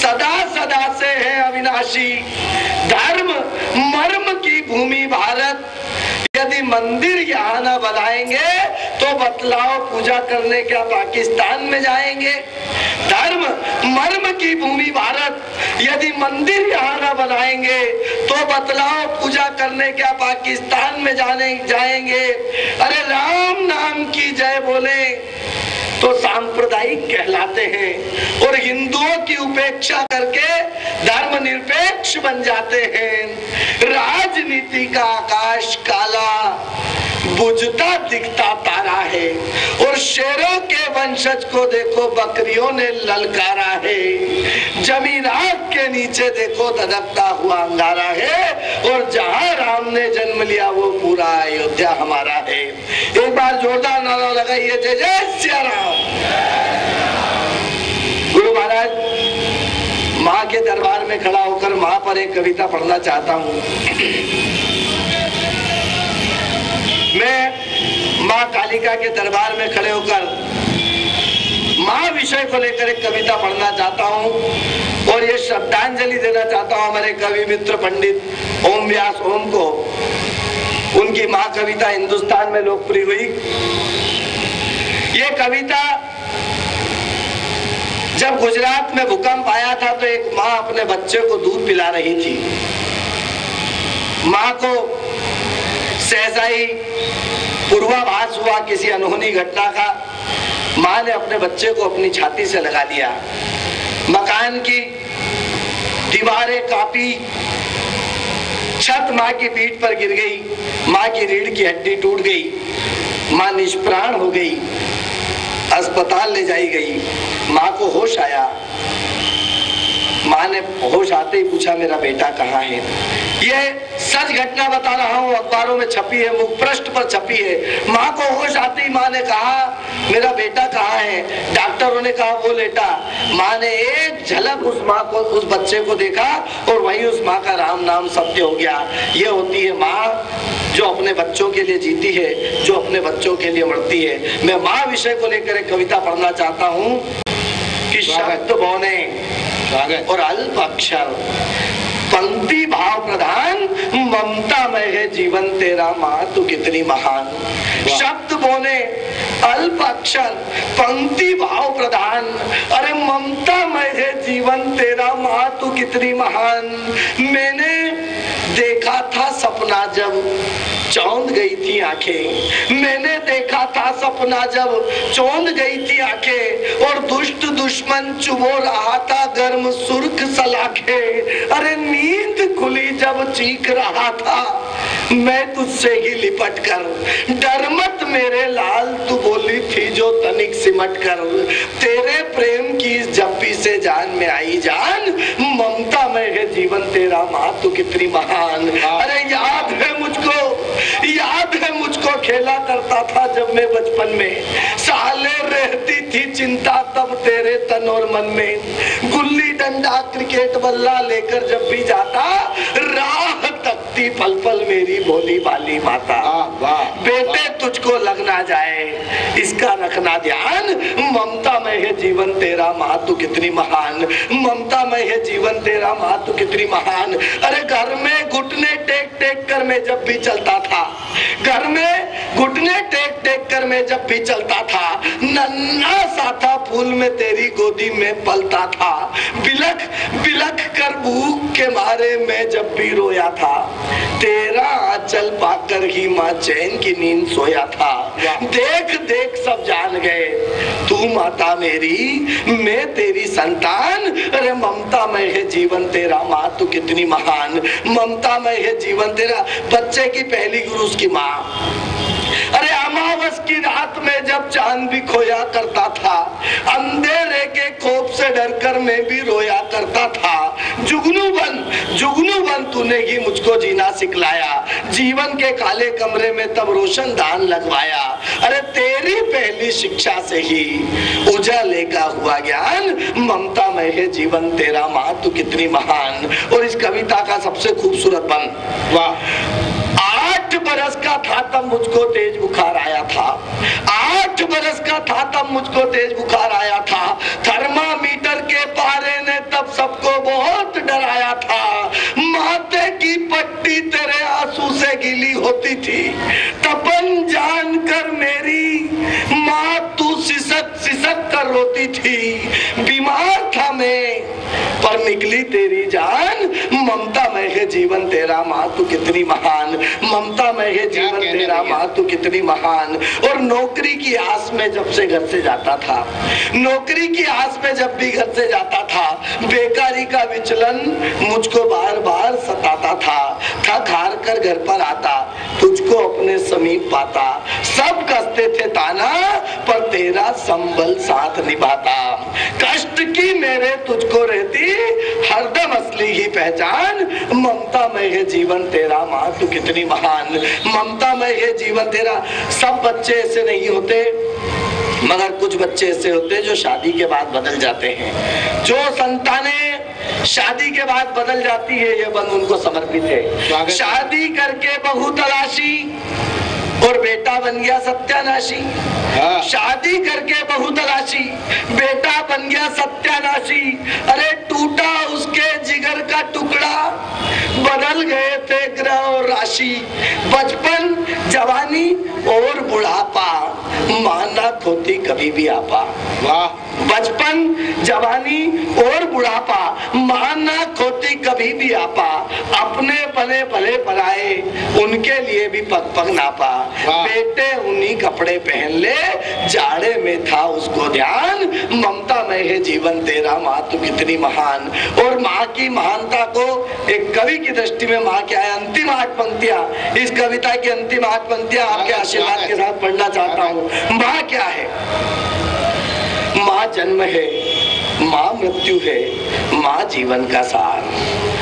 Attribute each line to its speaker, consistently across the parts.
Speaker 1: सदा सदा से है अविनाशी। धर्म मर्म की भूमि भारत, यदि मंदिर यहाँ न बनाएंगे तो बतलाओ पूजा करने क्या पाकिस्तान में जाएंगे। धर्म मर्म की भूमि भारत, यदि मंदिर यहाँ न बनाएंगे तो बतलाओ पूजा करने क्या पाकिस्तान में जाएंगे। अरे राम नाम की जय बोले तो सांप्रदायिक कहलाते हैं और हिंदुओं की उपेक्षा करके धर्मनिरपेक्ष बन जाते हैं। राजनीति का आकाश काला बुझता दिखता तारा है और शेरों के वंशज को देखो बकरियों ने ललकारा है। जमीन आग के नीचे देखो धधकता हुआ अंगारा है और जहां राम ने जन्म लिया वो पूरा अयोध्या हमारा है। एक बार जोरदार नारा लगाइए, जय जय सिया राम। गुरु महाराज माँ के दरबार में खड़ा होकर माँ पर एक कविता पढ़ना चाहता हूँ। मैं माँ कालिका के दरबार में खड़े होकर माँ विषय को लेकर एक कविता पढ़ना चाहता हूँ और ये श्रद्धांजलि देना चाहता हूँ हमारे कवि मित्र पंडित ओम व्यास ओम को। उनकी माँ कविता हिंदुस्तान में लोकप्रिय हुई। ये कविता जब गुजरात में भूकंप आया था तो एक माँ अपने बच्चे को दूध पिला रही थी। माँ को सहजाई पूर्वाभास हुआ किसी अनहोनी घटना का। माँ ने अपने बच्चे को अपनी छाती से लगा लिया। मकान की दीवारें कांपी, छत माँ की पीठ पर गिर गई, माँ की रीढ़ की हड्डी टूट गई, माँ निष्प्राण हो गई, अस्पताल ले जाई गई। माँ को होश आया। माँ ने होश आते ही पूछा मेरा बेटा कहाँ है। ये सच घटना बता रहा हूँ, अखबारों में छपी है, मुख पृष्ठ पर छपी है। माँ को होश आते ही माँ ने कहा मेरा बेटा कहाँ है। डॉक्टरों ने कहा वो लेटा। माँ ने एक झलक उस माँ को, उस बच्चे को देखा और वही उस माँ का राम नाम सत्य हो गया। ये होती है माँ जो अपने बच्चों के लिए जीती है, जो अपने बच्चों के लिए मरती है। मैं माँ विषय को लेकर एक कविता पढ़ना चाहता हूँ कि शब्द बौने और अल्प अक्षर, पंक्ति भाव प्रधान, ममता में है जीवन तेरा माँ तू कितनी महान। शब्द बोले अल्प अक्षर, पंक्ति भाव प्रधान, अरे ममता में है जीवन तेरा माँ तू कितनी महान। मैंने देखा था सपना जब चौंध गई थी आंखें, मैंने देखा था सपना जब चौंध गई थी आंखें और दुष्ट दुश्मन चुभो रहा था गर्म सुर्ख सलाखें। अरे नींद खुली जब चीख रहा था मैं तुझसे ही लिपट कर, डर मत मेरे लाल तू बोली थी जो तनिक सिमट कर। तेरे प्रेम की जप्पी से जान में आई जान, ममता में है जीवन तेरा माँ तू कितनी महान। अरे याद है मुझको खेला करता था जब मैं बचपन में, साले रहती थी चिंता तब तेरे तन और मन में। गुल्ली डंडा क्रिकेट बल्ला लेकर जब भी जाता राह तकती पल पल मेरी भोली वाली माता। बेटे तुझको लग ना जाए इसका रखना ध्यान, ममता में है जीवन तेरा माँ तू कितनी महान। ममता में है जीवन तेरा माँ तू कितनी महान। अरे घर में घुटने टेक टेक कर मैं जब भी चलता था, घर में घुटने टेक टेक कर मैं जब भी चलता था, नन्हा सा था फूल में तेरी गोदी में पलता था। बिलख बिलख कर भूख के मारे मैं जब भी रोया था, तेरा आंचल पाकर ही माँ चैन की नींद सोया था। देख देख सब जान गए तू माता मेरी, मैं तेरी संतान। अरे ममता में है जीवन तेरा माँ तू कितनी महान। ममता में है जीवन तेरा। बच्चे की पहली गुरु उसकी माँ। अरे अमावस की रात में जब चांद भी खोया करता था, अंधेरे के खौफ से डरकर मैं भी रोया करता था। जुगनू बन तूने ही मुझको जीना सिखलाया, जीवन के काले कमरे में तब रोशन दान लगवाया। अरे तेरी पहली शिक्षा से ही उजाले का हुआ ज्ञान, ममता में है जीवन तेरा माँ तू कितनी महान। और इस कविता का सबसे खूबसूरत बंद, वाह। 8 बरस का था तब मुझको तेज बुखार आया था, 8 बरस का था तब मुझको तेज बुखार आया था। थर्मामीटर के पारे ने तब सब डराया था। माथे की पट्टी तेरे आंसू से गीली होती थी, तपन जानकर मेरी माँ तू सिसक सिसक कर रोती थी। बीमार था मैं पर निकली तेरी जान, ममता में है जीवन तेरा माँ तू कितनी महान, ममता में है जीवन तेरा माँ तू कितनी महान। और नौकरी की आस में जब से घर से जाता था, नौकरी की आस में जब भी घर से जाता था, बेकारी का विचलन मुझको बार बार सताता था। थक हार कर घर पर आता, तुझको अपने समीप पाता, सब कसते थे ताना पर तेरा संबल साथ निभाता। कष्ट की मेरे तुझको रहती हरदम असली ही पहचान, ममता में है जीवन तेरा माँ तू कितनी महान, ममता में है जीवन तेरा। सब बच्चे ऐसे नहीं होते, मगर कुछ बच्चे ऐसे होते हैं जो शादी के बाद बदल जाते हैं। जो संतानें शादी के बाद बदल जाती है, ये बंद उनको समर्पित है। शादी करके बहू तलाशी और बेटा बन गया सत्यानाशी। शादी करके बहू तलाशी, बेटा बन गया सत्यानाशी। अरे टूटा उसके जिगर का टुकड़ा, बदल गए थे ग्रह और राशि। बचपन जवानी और बुढ़ापा, माना खोती कभी भी आपा। वाह। बचपन जवानी और बुढ़ापा, माना खोती कभी भी आपा। अपने बने भले पराए, उनके लिए भी पग पग नापा। बेटे उन्हीं कपड़े पहन ले, जाड़े में था उसको ध्यान। ममता में है जीवन तेरा माँ तू कितनी महान। और माँ की महानता को एक कवि की दृष्टि में माँ क्या है, अंतिम 8 पंक्तियां, इस कविता की अंतिम 8 पंक्तियां आपके आशीर्वाद के साथ पढ़ना चाहता हूँ। माँ क्या है? माँ जन्म है, माँ मृत्यु है, माँ जीवन का सार।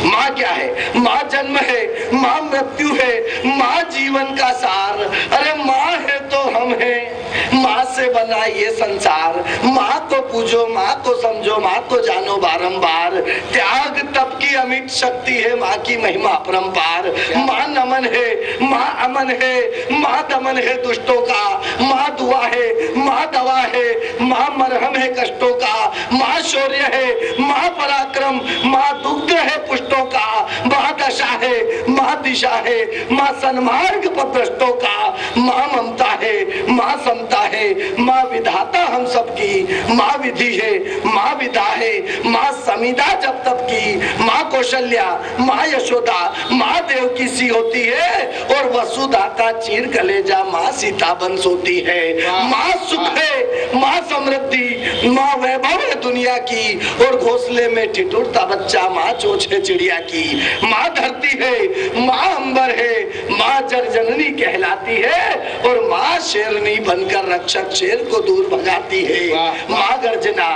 Speaker 1: माँ क्या है? माँ जन्म है, माँ मृत्यु है, माँ जीवन का सार। अरे माँ है तो हम हैं, माँ से बना ये संसार। माँ को पूजो, माँ को समझो, माँ को जानो बारंबार। त्याग तप की अमिट शक्ति है, माँ की महिमा अपरंपार। माँ नमन है, माँ अमन है, माँ दमन है दुष्टों का। माँ दुआ है, माँ दवा है, माँ मरहम है कष्टों का। माँ शौर्य है, माँ पराक्रम, माँ दुग्ध है पुष्टों का। माँ दशा है, माँ दिशा है, माँ सन्मार्ग पथभ्रष्टों का। माँ ममता है, माँ समता है, माँ विधाता हम सबकी। माँ विधि है, माँ विधा है, माँ समिधा जब तब की। माँ कौशल्या, माँ यशोदा, माँ देवकी सी होती है। और वसुधा का चीर कलेजा माँ सीता बन सोती है। माँ सुख है, माँ समृद्धि, माँ वैभव है दुनिया की। और घोंसले में ठिठुरता बच्चा माँ चोंच है चिड़िया की। माँ धरती है, माँ अंबर है, माँ जग जननी कहलाती है। और माँ शेरनी बनकर रक्षक शेर को दूर भगाती है। माँ गर्जना,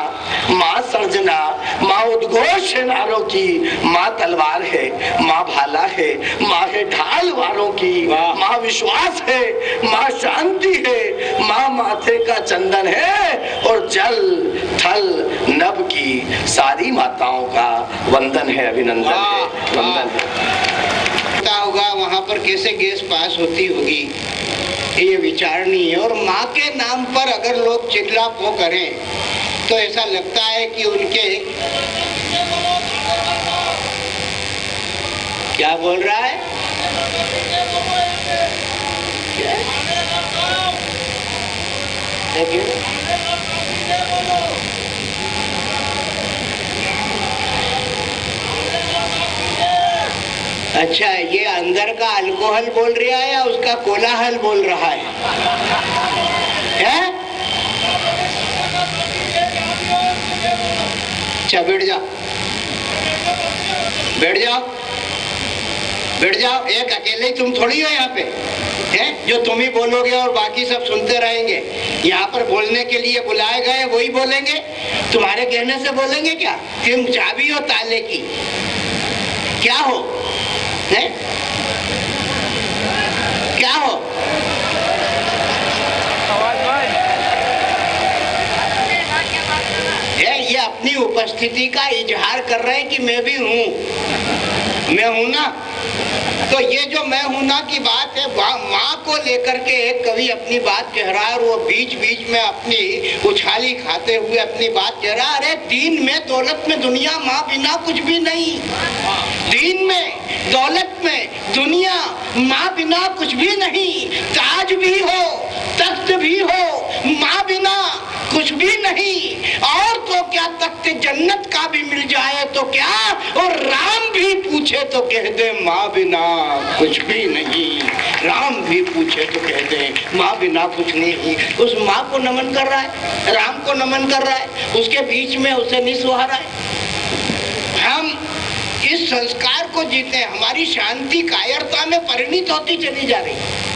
Speaker 1: माँ सर्जना, माँ उद्घोष है नारों की। माँ तलवार है, माँ भाला है, माँ है ढाल वारों की। माँ विश्वास है, माँ शांति है, माँ माथे का चंदन है। और जल थल नभ की सारी माताओं का वंदन है, अभिनंदन है, वंदन
Speaker 2: पता होगा वहाँ पर कैसे गैस पास होती होगी, ये विचारणीय है। और माँ के नाम पर अगर लोग चिल्लापो करें तो ऐसा लगता है कि उनके क्या बोल रहा है, अच्छा ये अंदर का अल्कोहल बोल रहा है या उसका कोलाहल बोल रहा है? अच्छा बैठ जाओ, बैठ जाओ, बैठ जाओ। एक अकेले ही तुम थोड़ी हो यहाँ पे, है जो तुम ही बोलोगे और बाकी सब सुनते रहेंगे। यहाँ पर बोलने के लिए बुलाए गए वही बोलेंगे, तुम्हारे कहने से बोलेंगे क्या? तुम चाबी हो ताले की, क्या हो, है क्या हो? ये अपनी उपस्थिति का इजहार कर रहे हैं कि मैं भी हूँ। मैं हूं ना। तो ये जो मैं हूं ना की बात है, माँ को लेकर के एक कवि अपनी बात कह रहा है और वो बीच बीच में अपनी उछाली खाते हुए अपनी बात कह रहा है। अरे दीन में दौलत में दुनिया माँ बिना कुछ भी नहीं। दीन में दौलत में दुनिया माँ बिना कुछ भी नहीं। ताज भी हो तख्त भी हो माँ बिना कुछ भी नहीं। और तो क्या तख्त जन्नत का भी मिल जाए तो क्या, और राम भी पूछे तो कह दे माँ बिना कुछ भी नहीं। राम भी पूछे तो कह दे माँ बिना कुछ नहीं। उस माँ को नमन कर रहा है, राम को नमन कर रहा है, उसके बीच में उसे नहीं सुहा रहा है। हम इस संस्कार को जीते, हमारी शांति कायरता में परिणित होती चली जा रही।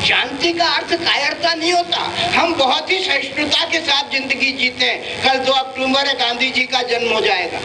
Speaker 2: शांति का अर्थ कायरता नहीं होता। हम बहुत ही सहिष्णुता के साथ जिंदगी जीते हैं। कल 2 अक्टूबर है, गांधी जी का जन्म हो जाएगा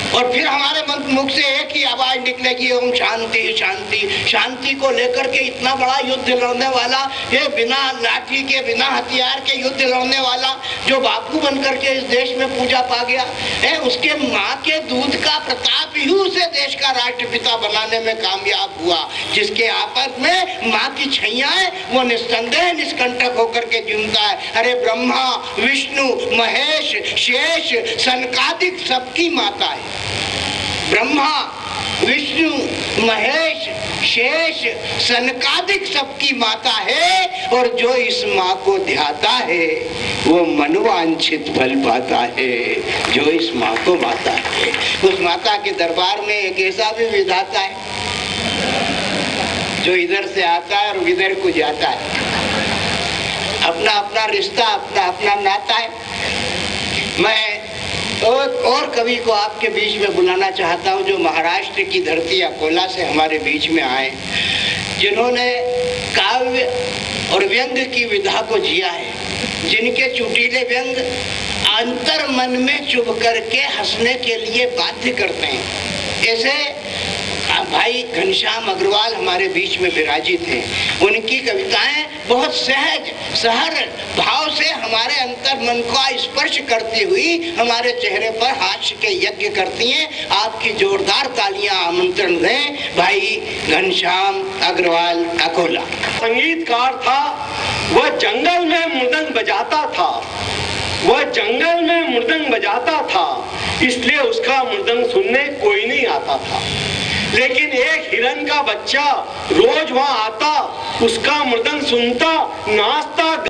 Speaker 2: और फिर हमारे मुख से एक ही आवाज निकलेगी, ओम शांति शांति। शांति को लेकर के इतना बड़ा युद्ध लड़ने वाला, ये बिना लाठी के बिना हथियार के युद्ध लड़ने वाला जो बापू बनकर के इस देश में पूजा पा गया है, उसके माँ के दूध का प्रताप ही उसे देश का राष्ट्रपिता बनाने में कामयाब हुआ। जिसके आपस में माँ की छैया है वो निस्संदेह निष्कंटक होकर के जूझता है। अरे ब्रह्मा विष्णु महेश शेष सनकादिक सबकी माता है। ब्रह्मा विष्णु महेश शेष सनकादिक सबकी माता है। और जो इस माँ को ध्याता है वो मनोवांछित फल पाता है। जो इस माँ को माता है, उस माता के दरबार में एक ऐसा भी विधाता है जो इधर से आता है और इधर को जाता है। अपना अपना रिश्ता, अपना अपना नाता है। मैं और कवि को आपके बीच में बुलाना चाहता हूँ जो महाराष्ट्र की धरती अकोला से हमारे बीच में आए, जिन्होंने काव्य और व्यंग की विधा को जिया है, जिनके चुटीले व्यंग अंतर मन में चुभ करके हंसने के लिए बाध्य करते हैं। ऐसे भाई घनश्याम अग्रवाल हमारे बीच में विराजित हैं। उनकी कविताएं बहुत सहज सरल भाव से हमारे अंतर मन को स्पर्श करती हुई हमारे चेहरे पर हास्य के यज्ञ करती हैं। आपकी जोरदार तालियां आमंत्रण दें भाई घनश्याम अग्रवाल अकोला।
Speaker 3: संगीतकार था, वह जंगल में मृदंग बजाता था। वह जंगल में मृदंग बजाता था, इसलिए उसका मृदंग सुनने कोई नहीं आता था। लेकिन एक हिरन का बच्चा रोज वहां आता, उसका मृदंग सुनता, नाचता।